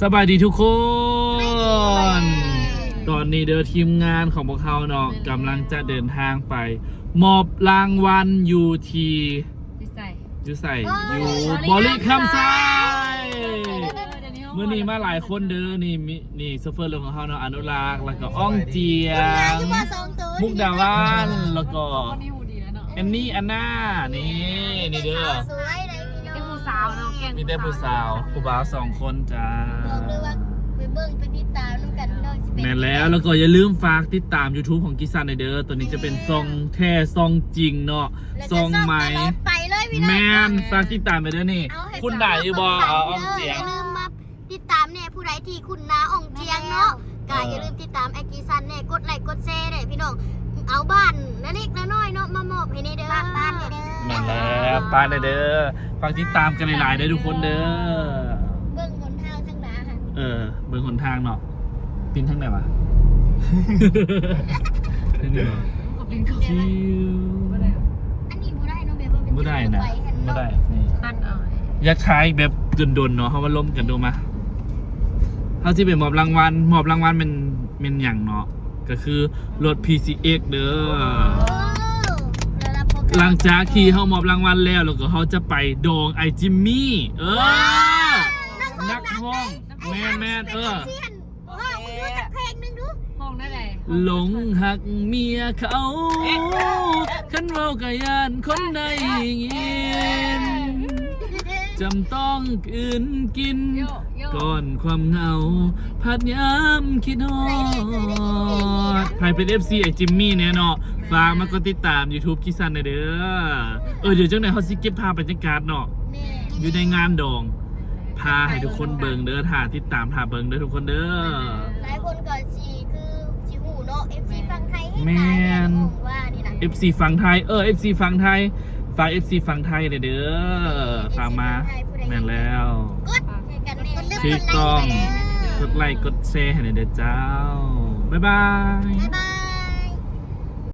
สบายดีทุกคน ตอนนี้เด้อทีมงานของพวกเขาเนาะกำลังจะเดินทางไป มอบรางวัลยูทียูใส่อยู่บริคัมไซเมื่อนี้มาหลายคนเด้อนี่โซเฟอร์เรื่องของเขาเนาะอนุรักษ์แล้วก็อ้องเจียงมุกดาวันแล้วก็แอนนี่อันน่านี่เด้อมีแต่ผู้สาวผู้บ่าว2 คนจ้าบอกเลยว่าไปเบิ่งไปติดตามน้ำกันน้องสิเป็น แม่นแล้วก็อย่าลืมฝากติดตาม YouTube ของกิซันในเด้อตัวนี้จะเป็นซองแท้ซองจริงเนาะซองใหม่ไปเลยพี่น้อง แม่นฝากติดตามไปเด้อนี่คุณได้อยู่บ่อ้องเจียงอย่าลืมมาติดตามเนี่ยผู้ใดที่คุณน้าอ่องเจียงเนาะก็อย่าลืมติดตามไอกิซันเนี่ยกดไลค์กดแชร์เลยพี่น้องเอาบ้านนั่นเล็กน้อยเนาะมามอบให้ในเด้อบ้านในเด้อแม่นแล้วฝากในเด้อฝากติดตามกันหลายๆเด้อทุกคนเด้อเบิ่งหนทางทางหน้าค่ะเบิ่งหนทางเนาะปินทางไหนวะนี่เนาะชิวอันนี้บ่ได้เนาะแบบว่าบ่ได้นะบ่ได้นี่อยากขายแบบดนๆเนาะเฮามาล้มกันดูมาเฮาสิไปมอบรางวัลเป็นหยังเนาะก็คือรถ PCX เด้อหลังจากที่เฮามอบรางวัลแล้วก็เฮาจะไปดองไอจิมมี่นักห้องแม่นหลงหักเมียเขาคันเว้ากะยานคนใดยินจำต้องคืนกินก่อนความเหงาพัดย้ำคิดฮอดใครเป็น FC ไอจิมมี่เนี่ยเนาะฝากมากดติดตาม YouTube กิซันเด้อเดี๋ยวจังไหนเขาสิเก็บภาพบรรยากาศเนาะอยู่ในงานดองพาให้ทุกคนเบิ่งเด้อถ่าติดตามถ่าเบิ่งเด้อทุกคนเด้อหลายคนก่อนสิคือสิหูเนาะ FC ฟังไทยแม่น ว่านี่นะ FC ฟังไทยFC ฟังไทยฝาก FC ฟังไทยเด้อฝากมาแม่นแล้วกดให้กันแน่ ถูกต้องกดไลค์กดแชร์ให้เด้อเจ้าบ๊ายบาย